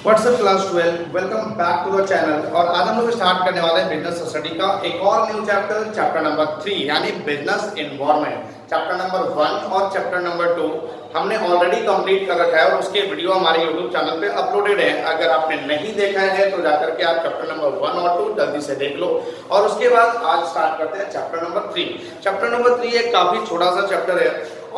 WhatsApp class 12 welcome back to the channel. और आज हम लोग स्टार्ट करने वाले हैं बिजनेस स्टडी का एक और न्यू चैप्टर, चैप्टर नंबर 3 यानी बिजनेस एनवायरनमेंट। चैप्टर नंबर 1 और चैप्टर नंबर 2 हमने ऑलरेडी कंप्लीट कर रखा है और उसके वीडियो हमारे यूट्यूब चैनल पे अपलोडेड है। अगर आपने नहीं देखा है तो जाकर के आप चैप्टर नंबर 1 और 2 जल्दी से देख लो। और उसके बाद आज स्टार्ट करते हैं चैप्टर नंबर 3। चैप्टर नंबर 3 एक काफी छोटा सा चैप्टर है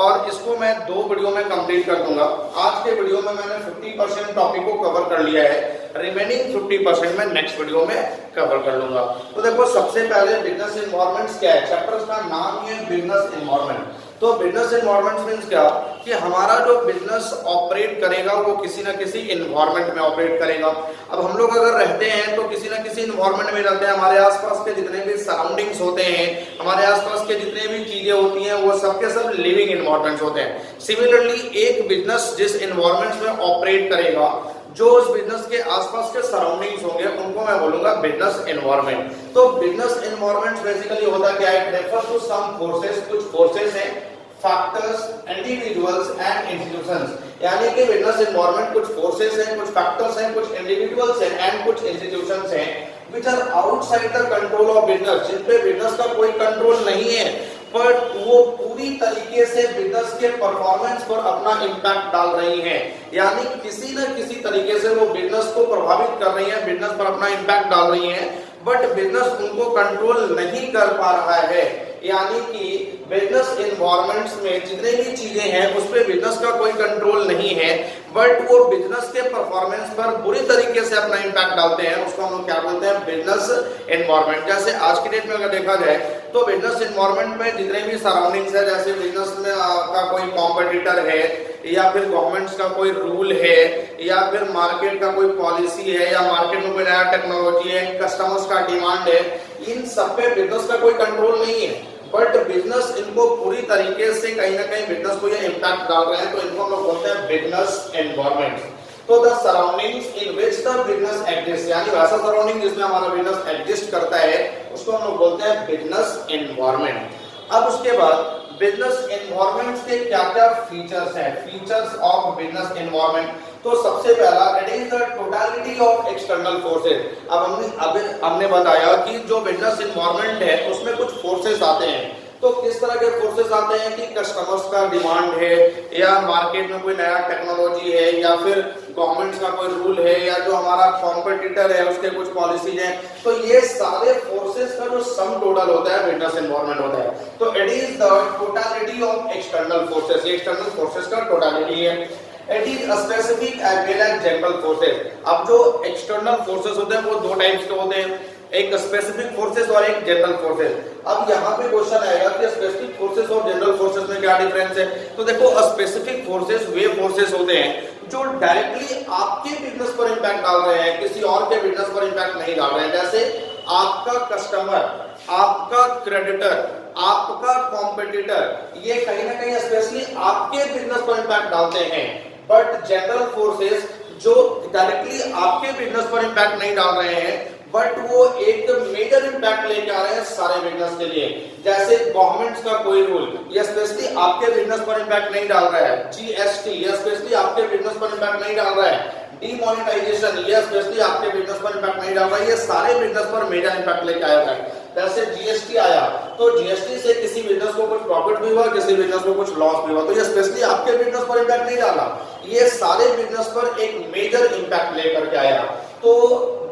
और इसको मैं 2 वीडियो में कंप्लीट कर दूंगा। आज के वीडियो में मैंने 50% टॉपिक को कवर कर लिया है, रिमेनिंग 50% में नेक्स्ट वीडियो में कवर कर लूंगा। तो देखो, सबसे पहले बिजनेस एनवायरनमेंट क्या है। चैप्टर का नाम ही है बिजनेस एनवायरनमेंट। तो बिजनेस एनवायरनमेंट मींस क्या कि हमारा जो बिजनेस ऑपरेट करेगा वो किसी ना किसी एनवायरनमेंट में ऑपरेट करेगा। अब हम लोग अगर रहते हैं तो किसी ना किसी एनवायरनमेंट में रहते हैं। हमारे आसपास के जितने भी सराउंडिंग्स होते हैं, हमारे आसपास के जितने भी चीजें होती हैं, वो सब के सब लिविंग एनवायरनमेंट्स होते हैं। सिमिलरली एक बिजनेस जिस एनवायरनमेंट में ऑपरेट करेगा, जो उस बिजनेस के आसपास के सराउंडिंग्स होंगे, उनको मैं बोलूंगा बिजनेस एनवायरनमेंट। तो बिजनेस एनवायरनमेंट बेसिकली होता क्या है, रेफर टू सम फोर्सेस। कुछ फोर्सेस हैं, फैक्टर्स, इंडिविजुअल्स एंड इंस्टीट्यूशंस। यानी कि बिजनेस एनवायरनमेंट कुछ फोर्सेस हैं, कुछ फैक्टर्स हैं, कुछ इंडिविजुअल्स हैं एंड कुछ इंस्टीट्यूशंस हैं which are outside the control of business, जिन पे बिजनेस का कोई कंट्रोल नहीं है, पर वो पूरी तरीके से बिजनेस के परफॉर्मेंस पर अपना इम्पैक्ट डाल रही हैं। यानी किसी न किसी तरीके से वो बिजनेस को प्रभावित कर रही हैं, बिजनेस पर अपना इम्पैक्ट डाल रही हैं, बट बिजनेस उनको कंट्रोल नहीं कर पा रहा है। यानी कि बिजनेस एनवायरनमेंट्स में जितने भी चीजें हैं उस पे बिजनेस का कोई कंट्रोल नहीं है, बट वो बिजनेस के परफॉर्मेंस पर बुरी तरीके से अपना इम्पैक्ट डालते हैं। उसको हम लोग क्या बोलते हैं, बिजनेस एनवायरनमेंट। जैसे आज की डेट में अगर देखा जाए तो बिजनेस एनवायरनमेंट में जितने भी सराउंडिंग्स है, जैसे बिजनेस में का कोई कॉम्पिटिटर है, या फिर गवर्नमेंट्स का कोई रूल है, या फिर मार्केट का कोई पॉलिसी है, या मार्केट में कोई नया टेक्नोलॉजी है, कस्टमर्स का डिमांड है, इन सब पे बिजनेस का कोई कंट्रोल नहीं है, बट बिजनेस इनको पूरी तरीके से कहीं ना कहीं बिजनेस को ये इम्पैक्ट डाल रहे हैं। तो इनको हम लोग बोलते हैं बिजनेस एनवायरनमेंट। तो the surroundings in which the business exist, यानी वैसा सराउंडिंग जिसमें हमारा बिजनेस एग्जिस्ट करता है, उसको हम लोग बोलते हैं बिजनेस एनवायरनमेंट। अब उसके बाद बिजनेस एनवायरनमेंट के क्या क्या फीचर्स हैं, फीचर्स ऑफ बिजनेस एनवायरनमेंट। तो सबसे पहला, it is the totality of external forces. अब हमने बताया कि जो बिजनेस एनवायरनमेंट है उसमें कुछ फोर्सेस आते हैं। तो किस तरह के फोर्सेस आते हैं कि कस्टमर्स का डिमांड है, या मार्केट में कोई नया टेक्नोलॉजी है, या फिर गवर्नमेंट का कोई रूल है, या जो हमारा कॉम्पिटिटर है उसके कुछ पॉलिसीज हैं। तो ये सारे फोर्सेस का जो सम टोटल होता है बिजनेस एनवायरनमेंट होता है। तो it is the totality of external forces. External forces का टोटलिटी है। It is specific as well as general forces. अब जो एक्सटर्नल फोर्सेस होते हैं वो 2 टाइप्स के होते हैं, एक स्पेसिफिक फोर्सेस और एक जनरल फोर्सेस। अब यहाँ पे क्वेश्चन आएगा कि स्पेसिफिक फोर्सेस और जनरल फोर्सेस में क्या डिफरेंस है। तो देखो, स्पेसिफिक फोर्सेस वे फोर्सेस होते हैं जो डायरेक्टली आपके बिजनेस पर इंपैक्ट डाल रहे हैं, किसी और के बिजनेस पर इंपैक्ट नहीं डाल रहे हैं। जैसे आपका कस्टमर, आपका क्रेडिटर, आपका कॉम्पिटिटर, ये कहीं ना कहीं स्पेशली आपके बिजनेस पर इंपैक्ट डालते हैं। बट जनरल फोर्सेस जो डायरेक्टली आपके बिजनेस पर इंपैक्ट नहीं डाल रहे हैं, बट वो एक मेजर इंपैक्ट लेके आ रहे हैं सारे बिजनेस के लिए। जैसे गवर्नमेंट का कोई रूल, ये स्पेशली आपके बिजनेस पर इंपैक्ट नहीं डाल रहा है। जीएसटी, ये स्पेशली आपके बिजनेस पर इंपैक्ट नहीं डाल रहा है। डीमोनेटाइजेशन, ये स्पेशली आपके बिजनेस पर इंपैक्ट नहीं डाल रहा है। ये सारे बिजनेस पर मेजर इंपैक्ट लेके आया है। जैसे जीएसटी आया तो जीएसटी से किसी बिजनेस को कुछ प्रॉफिट भी हुआ, किसी बिजनेस को कुछ लॉस भी हुआ, तो ये स्पेशली आपके बिजनेस पर इंपैक्ट नहीं डाला, ये सारे बिजनेस पर एक मेजर इंपैक्ट लेकर के आया। तो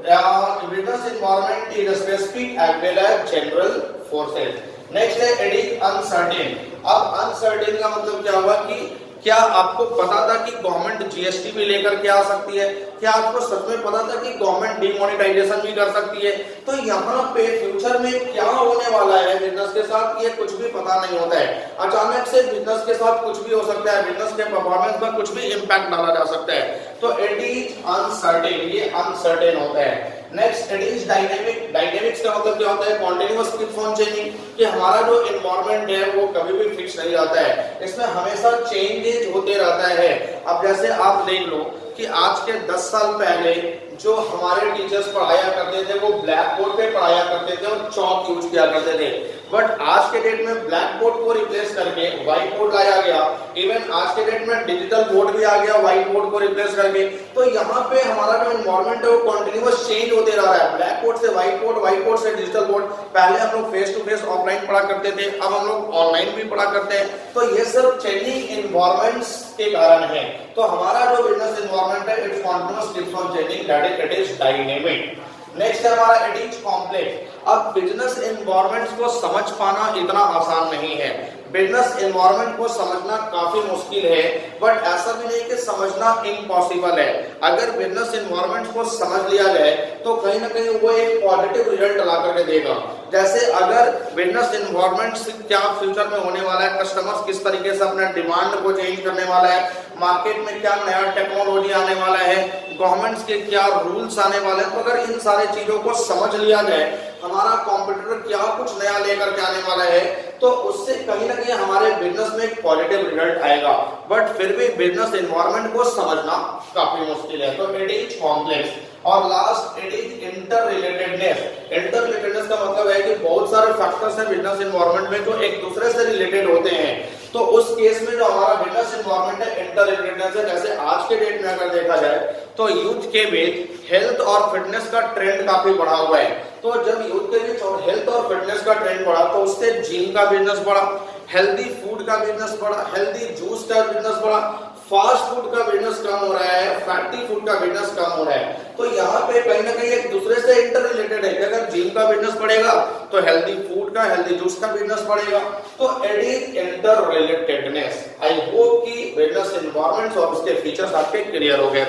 business environment is specific as well as general forces. Next है, इट इज अनसर्टेन। अब अनसर्टेन का मतलब क्या हुआ कि क्या आपको पता था कि गवर्नमेंट जीएसटी भी लेकर के आ सकती है? क्या आपको सच में पता था कि गवर्नमेंट डिमोनेटाइजेशन भी कर सकती है? तो यहाँ पे फ्यूचर में क्या होने वाला है बिजनेस के साथ, ये कुछ भी पता नहीं होता है। अचानक से बिजनेस के साथ कुछ भी हो सकता है, बिजनेस के परफॉर्मेंस पर कुछ भी इंपैक्ट डाला जा सकता है। तो इट इज अनसर्टेन, ये अनसर्टेन होता है। Next, it is dynamic. Dynamics का मतलब क्या होता है, कॉन्टिन्यूअस कीप्स ऑन चेंजिंग, कि हमारा जो एनवायरनमेंट है वो कभी भी फिक्स नहीं रहता है, इसमें हमेशा चेंजेस होते रहता है। अब जैसे आप देख लो कि आज के 10 साल पहले जो हमारे टीचर्स पढ़ाया करते थे वो ब्लैक बोर्ड पे पढ़ाया करते थे और चौक यूज किया करते थे। बट आज के डेट में ब्लैक बोर्ड को रिप्लेस करके व्हाइट बोर्ड लाया गया। इवन आज के डेट में डिजिटल बोर्ड भी आ गया व्हाइट बोर्ड को रिप्लेस करके। तो यहाँ पे हमारा जो एनवायरनमेंट है वो कंटिन्यूअस चेंज होते रह रहा है, ब्लैक बोर्ड से व्हाइट बोर्ड, व्हाइट बोर्ड से डिजिटल बोर्ड। पहले हम लोग फेस टू फेस ऑफलाइन पढ़ा करते थे, अब हम लोग ऑनलाइन भी पढ़ा करते हैं। तो ये सब चेंजिंग एनवायरनमेंट्स के कारण है। तो हमारा जो बिजनेस एनवायरनमेंट है it's continuous keeps on changing, that is it is dynamic. Next है हमारा इट इज कॉम्प्लेक्स। अब बिजनेस एनवायरनमेंट्स को समझ पाना इतना आसान नहीं है, बिजनेस एनवायरनमेंट को समझना काफी मुश्किल है, बट ऐसा भी नहीं कि समझना इम्पॉसिबल है। अगर बिजनेस एनवायरनमेंट को समझ लिया जाए तो कहीं ना कहीं वो एक पॉजिटिव रिजल्ट ला करके देगा। जैसे अगर बिजनेस एनवायरनमेंट से क्या फ्यूचर में होने वाला है, कस्टमर्स किस तरीके से अपने डिमांड को चेंज करने वाला है, मार्केट में क्या नया टेक्नोलॉजी आने वाला है, गवर्नमेंट्स के क्या रूल्स आने वाले हैं, तो अगर इन सारी चीजों को समझ लिया जाए, हमारा कॉम्पिटिटर क्या कुछ नया लेकर के आने वाला है, तो उससे कहीं ना कहीं हमारे बिजनेस में एक पॉजिटिव रिजल्ट आएगा। बट फिर भी बिजनेस एनवायरनमेंट को समझना काफी मुश्किल है। तो इट इज कॉम्प्लेक्स। और last it is inter relatedness. Inter relatedness का मतलब है कि बहुत सारे फैक्टर्स हैं बिजनेस एनवायरनमेंट में जो एक दूसरे से रिलेटेड होते हैं। तो उस केस में जो हमारा बिजनेस एनवायरनमेंट है इंटर रिलेटेडनेस है। जैसे आज के डेट में अगर देखा जाए तो यूथ के बीच हेल्थ और फिटनेस का ट्रेंड काफी बढ़ा हुआ है। तो जब यूथ के बीच और हेल्थ और फिटनेस का ट्रेंड बढ़ा तो उससे जिम का बिजनेस बढ़ा, हेल्दी फूड का बिजनेस बढ़ा, हेल्दी जूस का बिजनेस बढ़ा, फास्ट फूड का बिजनेस कम हो रहा है, फैटी फूड का बिजनेस कम हो रहा है। तो यहाँ पे कहीं ना कहीं एक दूसरे से इंटर रिलेटेड है कि अगर जिम का बिजनेस बढ़ेगा तो हेल्दी फूड का, हेल्दी जूस का बिजनेस बढ़ेगा। तो it is inter relatedness. I hope कि बिजनेस एनवायरनमेंट और उसके फीचर्स आपके क्लियर हो गए।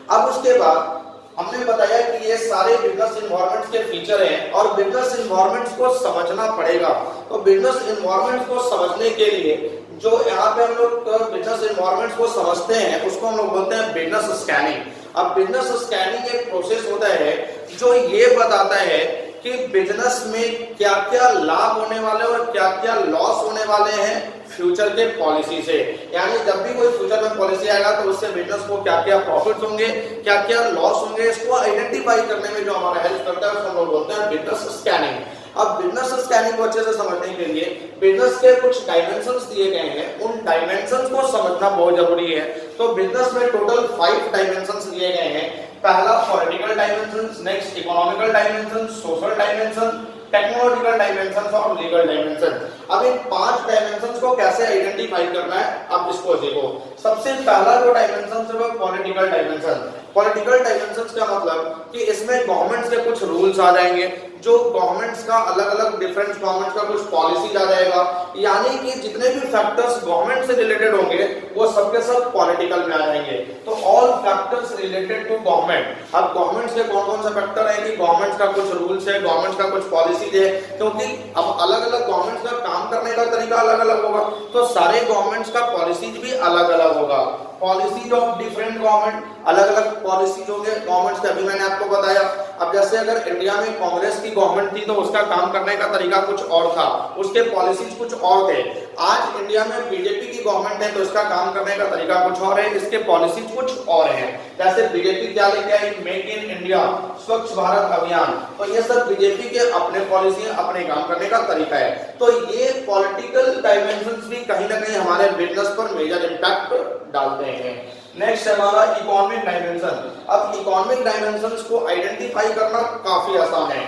अब उसके बाद हमने बताया कि ये सारे बिजनेस एनवायरनमेंट्स के फीचर हैं और बिजनेस एनवायरनमेंट्स को समझना पड़ेगा। तो बिजनेस एनवायरनमेंट्स को समझने के लिए जो यहाँ पे हम लोग बिजनेस एनवायरनमेंट्स को समझते हैं उसको हम लोग बोलते हैं बिजनेस स्कैनिंग। अब बिजनेस स्कैनिंग एक प्रोसेस होता है जो ये बताता है कि बिजनेस में क्या क्या लाभ होने वाले और क्या क्या लॉस होने वाले हैं फ्यूचर के पॉलिसी से। यानी जब भी कोई फ्यूचर में पॉलिसी आएगा तो उससे बिजनेस को क्या क्या प्रॉफिट होंगे, क्या क्या लॉस होंगे, इसको आइडेंटिफाई करने में जो हमारा हेल्प करता है उसको हम लोग बोलते हैं बिजनेस स्कैनिंग। अब बिजनेस स्कैनिंग को अच्छे से समझने के लिए बिजनेस के कुछ डायमेंशंस दिए गए हैं, उन डायमेंशंस को समझना बहुत जरूरी है। तो बिजनेस में टोटल 5 डायमेंशंस दिए गए हैं। पहला political dimensions, next economical dimensions, social dimension, technological dimension और लीगल डायमेंशन। अब इन 5 डायमेंशंस को कैसे आइडेंटिफाई करना है अब इसको देखो। सबसे पहला जो डायमेंशन है वो पॉलिटिकल डायमेंशन। पॉलिटिकल डायमेंशंस का मतलब कि इसमें गवर्नमेंट्स के कुछ रूल्स आ जाएंगे, जो गवर्नमेंट्स का अलग अलग डिफरेंट गवर्नमेंट्स का कुछ पॉलिसी आ जाएगा। यानी कि जितने भी फैक्टर्स गवर्नमेंट से रिलेटेड होंगे वो सबके सब पॉलिटिकल में आ जाएंगे। तो all factors related to government. अब गवर्नमेंट्स के कौन कौन से फैक्टर है कि गवर्नमेंट का कुछ रूल्स है, गवर्नमेंट का कुछ पॉलिसी है, क्योंकि अब अलग अलग गवर्नमेंट्स का काम करने का तरीका अलग अलग होगा तो सारे गवर्नमेंट्स का पॉलिसीज भी अलग अलग होगा। पॉलिसीज ऑफ डिफरेंट गवर्नमेंट, अलग अलग पॉलिसीज होंगे गवर्नमेंट्स के। अभी मैंने आपको बताया, अब जैसे अगर इंडिया में कांग्रेस की गवर्नमेंट थी तो उसका काम करने का तरीका कुछ और था, उसके पॉलिसीज कुछ और थे। आज इंडिया में बीजेपी की गवर्नमेंट है तो इसका काम करने का तरीका कुछ और है, इसके पॉलिसीज कुछ और हैं। जैसे बीजेपी क्या लेके आई, मेक इन इंडिया, स्वच्छ भारत अभियान, तो ये सब बीजेपी के अपने पॉलिसी है, अपने काम करने का तरीका है। तो ये पॉलिटिकल डायमेंशंस भी कहीं ना कहीं हमारे बिजनेस पर मेजर इंपैक्ट डालते हैं। नेक्स्ट हमारा इकोनॉमिक डायमेंशन। अब इकोनॉमिक डायमेंशंस को आइडेंटिफाई करना काफी आसान है।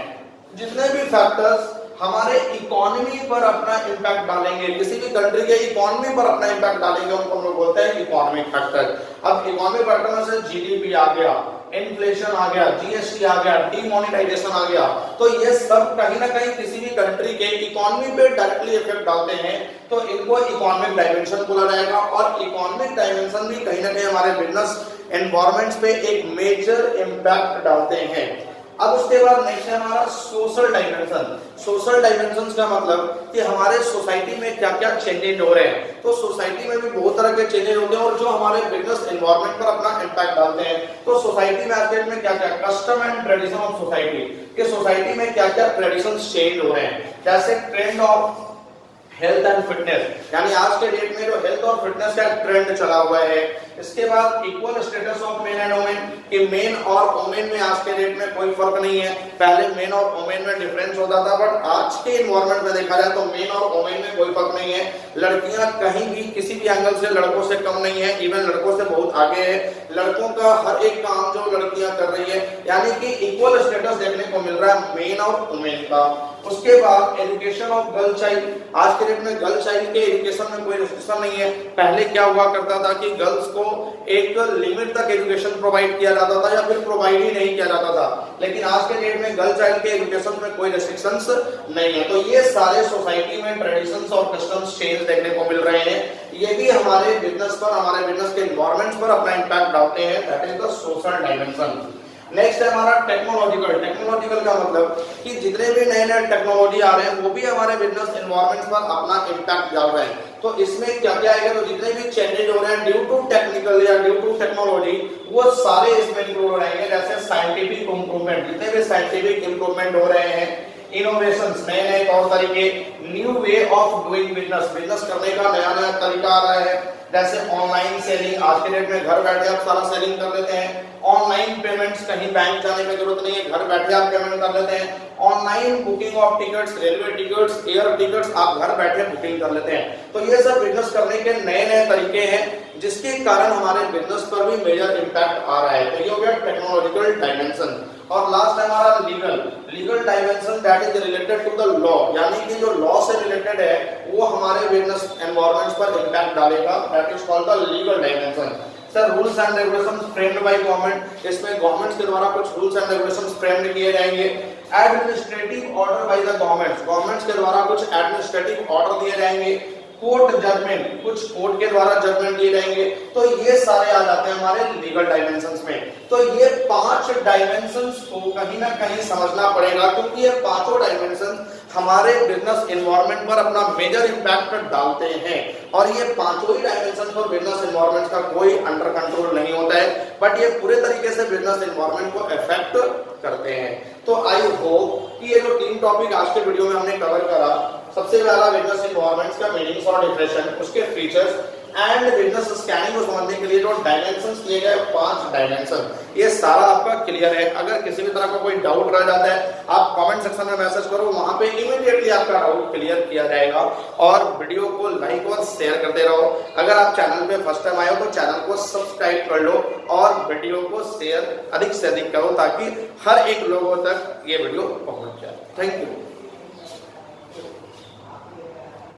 जितने भी फैक्टर्स हमारे इकोनॉमी पर अपना इंपैक्ट डालेंगे, किसी भी कंट्री के इकोनॉमी पर अपना इंपैक्ट डालेंगे, उनको हम लोग बोलते हैं इकोनॉमिक फैक्टर। अब इकोनॉमिक फैक्टर में से जीडीपी आ गया, इन्फ्लेशन आ गया, जीएसटी आ गया, डीमोनेटाइजेशन आ गया, तो ये सब कहीं ना कहीं किसी भी कंट्री के इकोनॉमी पे डायरेक्टली इफेक्ट डालते हैं। तो इनको इकोनॉमिक डायमेंशन बोला जाएगा। और इकोनॉमिक डायमेंशन भी कहीं ना कहीं हमारे बिजनेस एनवायरनमेंट्स पे एक मेजर इंपैक्ट डालते हैं। अब उसके बाद नेक्स्ट है हमारा सोशल डायमेंशन। सोशल डायमेंशन का मतलब कि हमारे सोसाइटी में क्या क्या चेंजेस हो रहे हैं। तो सोसाइटी में भी बहुत तरह के चेंजेस होते हैं और जो हमारे बिजनेस एनवायरनमेंट पर अपना इंपैक्ट डालते हैं। तो सोसाइटी में आज में क्या क्या custom and tradition of society, कि सोसाइटी में क्या क्या ट्रेडिशन चेंज हो रहे हैं। जैसे trend of health and fitness, यानी आज के डेट में जो हेल्थ और फिटनेस का ट्रेंड चला हुआ है। इसके बाद equal status of main and women, कि मेन और वुमेन में आज के डेट में कोई फर्क नहीं है। पहले मेन और वुमेन में डिफरेंस होता था, बट आज के इन्वायरमेंट में देखा जाए तो मेन और वुमेन में कोई फर्क नहीं है। लड़कियां कहीं भी किसी भी एंगल से लड़कों से कम नहीं है, इवन लड़कों से बहुत आगे है। लड़कों का हर एक काम जो लड़कियां कर रही है, यानी कि इक्वल स्टेटस देखने को मिल रहा है मेन और वुमेन का। उसके बाद एजुकेशन ऑफ गर्ल चाइल्ड, आज के डेट में गर्ल चाइल्ड के एजुकेशन में कोई रिस्ट्रिक्शन नहीं है। पहले क्या हुआ करता था कि गर्ल्स को एक लिमिट तक एजुकेशन प्रोवाइड किया जाता था या फिर प्रोवाइड ही नहीं किया जाता था, लेकिन आज के डेट में गर्ल चाइल्ड के एजुकेशन में कोई रिस्ट्रिक्शंस नहीं है। तो ये सारे सोसाइटी में ट्रेडिशंस और कस्टम्स चेंज देखने को मिल रहे हैं। ये भी हमारे बिजनेस पर, हमारे बिजनेस के एनवायरनमेंट पर अपना इंपैक्ट डालते हैं। That is the social dimension. Next है हमारा टेक्नोलॉजिकल। टेक्नोलॉजिकल का मतलब कि जितने भी नए नए टेक्नोलॉजी आ रहे हैं वो भी हमारे बिजनेस एनवायरनमेंट पर अपना इंपैक्ट डाल रहे हैं। तो इसमें क्या क्या आएगा, तो जितने भी चेंजेज हो रहे हैं ड्यू टू टेक्निकल या ड्यू टू टेक्नोलॉजी, वो सारे इसमें इंक्लूड हो रहेंगे। जैसे साइंटिफिक इंप्रूवमेंट, जितने भी साइंटिफिक इंप्रूवमेंट हो रहे हैं, इनोवेशंस, नए नए तौर तरीके, new way of doing business, business करने का नया नया तरीका आ रहा है। जैसे ऑनलाइन सेलिंग, आज के डेट में घर बैठे आप सारा सेलिंग कर लेते हैं। ऑनलाइन पेमेंट्स, कहीं बैंक जाने की जरूरत नहीं है, घर बैठे आप पेमेंट कर लेते हैं। Online booking of tickets, railway tickets, air tickets, आप घर बैठे बुकिंग कर लेते हैं। तो ये सब बिजनेस करने के नए नए तरीके हैं, जिसके कारण हमारे बिजनेस पर भी मेजर इंपैक्ट आ रहा है। तो ये हो गया टेक्नोलॉजिकल डायमेंशन। और लास्ट है हमारा legal dimension, that is related to the law, यानी कि जो लॉ से रिलेटेड है वो हमारे बिजनेस एनवायरनमेंट पर इंपैक्ट डालेगा। That is called the legal dimension. Sir rules and regulations framed by government, इसमें गवर्नमेंट के द्वारा कुछ रूल्स एंड रेगुलेशंस फ्रेम्ड किए जाएंगे। Administrative order by the government के द्वारा कुछ एडमिनिस्ट्रेटिव ऑर्डर दिए जाएंगे। कोर्ट जजमेंट, कुछ कोर्ट के द्वारा जजमेंट दिए जाएंगे। तो ये सारे आ जाते हैं हमारे लीगल डायमेंशंस में। तो ये 5 डायमेंशंस को कहीं ना कहीं समझना पड़ेगा, क्योंकि ये पांचों डायमेंशंस हमारे बिजनेस एनवायरनमेंट पर अपना मेजर इंपैक्ट डालते हैं। और ये पांचों ही डायमेंशन पर बिजनेस एनवायरनमेंट का कोई अंडर कंट्रोल नहीं होता है, बट ये पूरे तरीके से बिजनेस एनवायरनमेंट को इफेक्ट करते हैं। तो आई होप कि ये जो 3 टॉपिक आज के वीडियो में हमने कवर करा, सबसे पहला बिजनेस एनवायरनमेंट का मीनिंग्स और डिफिनेशन, उसके फीचर्स एंड बिजनेस स्कैनिंग को समझने के लिए जो डायमेंशंस दिए गए 5 डायमेंशन, ये सारा आपका क्लियर है। अगर किसी भी तरह का कोई डाउट रह जाता है आप कमेंट सेक्शन में मैसेज करो, वहां पे इमीडिएटली आपका डाउट क्लियर किया जाएगा। और वीडियो को लाइक और शेयर करते रहो। अगर आप चैनल पे फर्स्ट टाइम आए हो तो चैनल को सब्सक्राइब कर लो और वीडियो को शेयर अधिक से अधिक करो, ताकि हर एक लोगों तक ये वीडियो पहुंच जाए। Thank you.